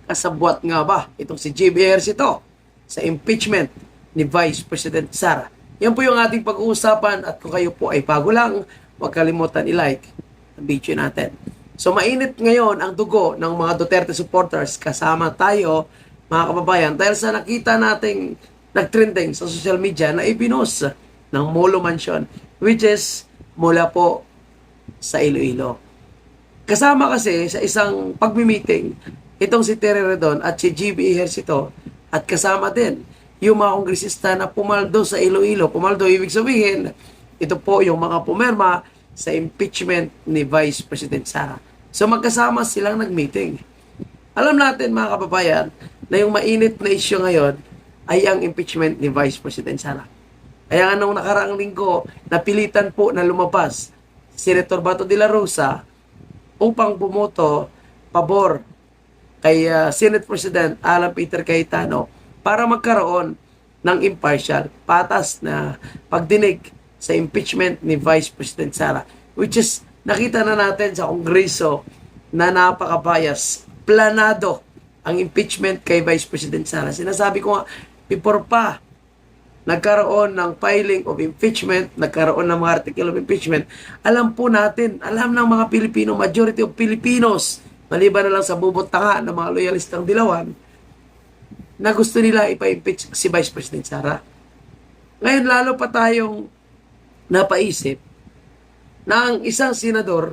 Kasabwat nga ba itong si JB Ejercito sa impeachment ni Vice President Sara? Yan po yung ating pag-uusapan at kung kayo po ay bago lang, huwag kalimutan i-like ang video natin. So mainit ngayon ang dugo ng mga Duterte supporters kasama tayo mga kababayan dahil sa nakita nating nagtrending sa social media na ibinos ng Molo Mansion which is mula po sa Iloilo. Kasama kasi sa isang pagmi-meeting itong si Terry Redon at si GB Ejercito at kasama din yung mga kongresista na pumaldo sa Iloilo. Pumaldo, ibig sabihin, ito po yung mga pumerma sa impeachment ni Vice President Sara. So magkasama silang nag-meeting. Alam natin mga kababayan na yung mainit na issue ngayon ay ang impeachment ni Vice President Sara. Kaya nga nung nakaraang linggo, napilitan po na lumabas si Senator Bato de la Rosa upang bumoto pabor kay Senate President Alan Peter Cayetano para magkaroon ng impartial, patas na pagdinig sa impeachment ni Vice President Sara. Which is, nakita na natin sa Kongreso na napaka-bias, planado ang impeachment kay Vice President Sara. Sinasabi ko nga, before pa nagkaroon ng filing of impeachment, nagkaroon ng mga article of impeachment, alam po natin, alam ng mga Pilipino, majority of Filipinos, maliban na lang sa bubot tanga ng mga loyalistang dilawan, na gusto nila ipa-impeach si Vice President Sara. Ngayon, lalo pa tayong napaisip na ang isang senador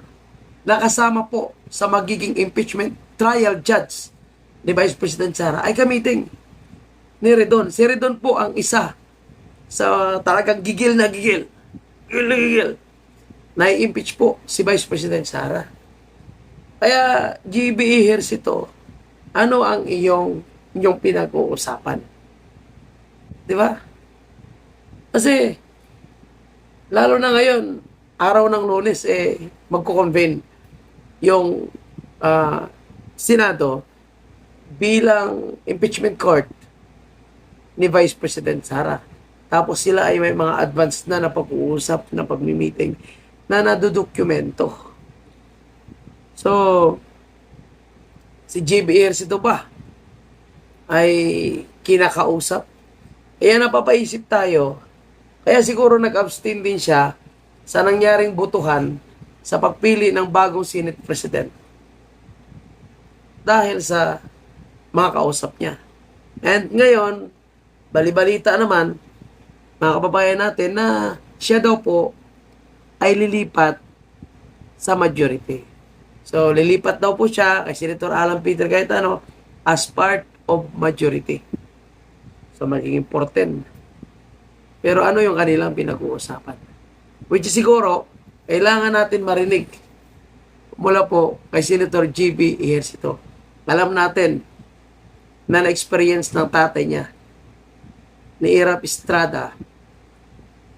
na kasama po sa magiging impeachment trial judge ni Vice President Sara ay kamiting ni Redon. Si Redon po ang isa sa talagang gigil na gigil na i-impeach po si Vice President Sara. Kaya, GB Ejercito, ano ang iyong pinag-uusapan? Di ba? Kasi, lalo na ngayon, araw ng Lunes, magko-convene yung Senado bilang impeachment court ni Vice President Sara. Tapos sila ay may mga advance na napag-uusap na pag-meeting na nadodokumento. So, si JB Ejercito ba ay kinakausap? Kaya napapaisip tayo, kaya siguro nag-abstain din siya sa nangyaring butuhan sa pagpili ng bagong Senate President dahil sa mga kausap niya. And ngayon, balibalita naman, mga kababayan natin na siya daw po ay lilipat sa majority. So, lilipat daw po siya kay Senator Alan Peter Cayetano as part of majority. So, magiging 4-10. Pero ano yung kanilang pinag-uusapan? Which is siguro, kailangan natin marinig mula po kay Senator GB Ejercito. Alam natin na na-experience ng tatay niya, ni Irap Estrada,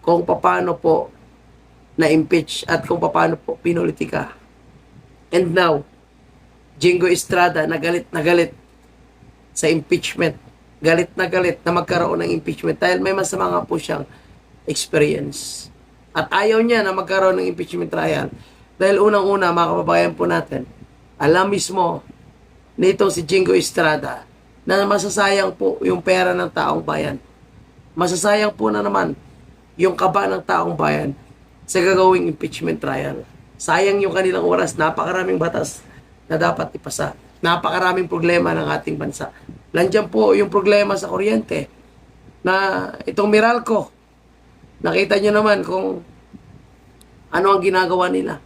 kung paano po na-impeach at kung paano po pinulitika. And now, Jingo Estrada na galit sa impeachment. Galit na magkaroon ng impeachment dahil may masama nga po siyang experience. At ayaw niya na magkaroon ng impeachment trial. Dahil unang-una, mga kababayan po natin, alam mismo nitong si Jingo Estrada na masasayang po yung pera ng taong bayan. Masasayang po na naman yung kaba ng taong bayan sa gagawing impeachment trial. Sayang yung kanilang oras, napakaraming batas na dapat ipasa. Napakaraming problema ng ating bansa. Nandiyan po yung problema sa kuryente na itong Meralco. Nakita nyo naman kung ano ang ginagawa nila.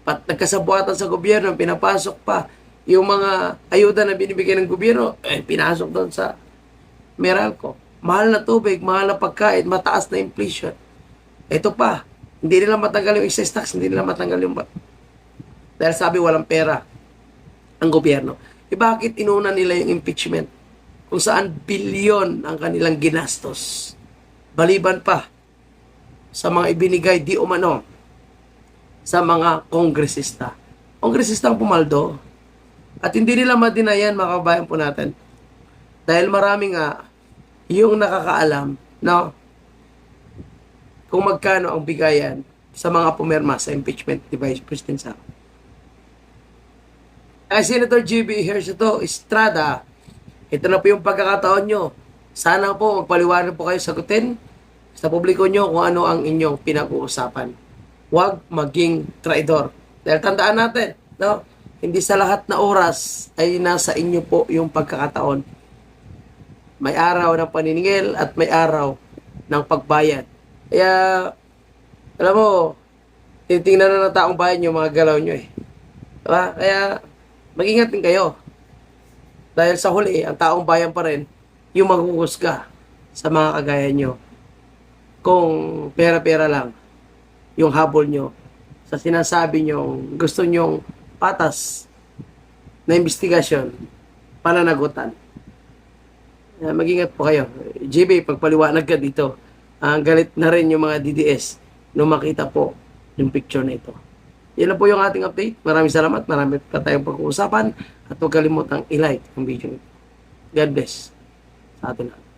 Nagkasabuatan sa gobyerno, pinapasok pa yung mga ayuda na binibigay ng gobyerno, pinasok doon sa Meralco. Mahal na tubig, mahal na pagkain, mataas na inflation. Ito pa, hindi nila matanggal yung excess tax, hindi nila matanggal yung dahil sabi walang pera ang gobyerno. Bakit inuna nila yung impeachment? Kung saan bilyon ang kanilang ginastos. Baliban pa sa mga ibinigay di umano sa mga kongresista. Kongresistang pumaldo. At hindi nila madinayan, mga kabayan po natin. Dahil marami nga yung nakakaalam na kung magkano ang bigayan sa mga pumirma sa impeachment ni Vice President Sara. Senator GB Ejercito Estrada Ito na po yung pagkakataon nyo. Sana po magpaliwanag po kayo sagutin sa publiko nyo kung ano ang inyong pinag-uusapan. Huwag maging traidor. Dahil tandaan natin, no? Hindi sa lahat na oras ay nasa inyo po yung pagkakataon. May araw ng paniningil at may araw ng pagbayad. Kaya, alam mo, titingnan na ng taong bayan yung mga galaw nyo eh. Diba? Kaya, mag-ingat din kayo. Dahil sa huli, ang taong bayan pa rin yung maghuhusga sa mga kagaya nyo. Kung pera-pera lang yung habol nyo sa sinasabi nyo, gusto nyong patas na investigasyon, pananagutan. Mag-ingat po kayo. JB, pagpaliwanag ka dito, galit na rin yung mga DDS nung makita po yung picture na ito. Yan lang po yung ating update. Maraming salamat. Marami pa tayong pag-uusapan. At huwag kalimutang i-like ang video nito. God bless sa atin lahat.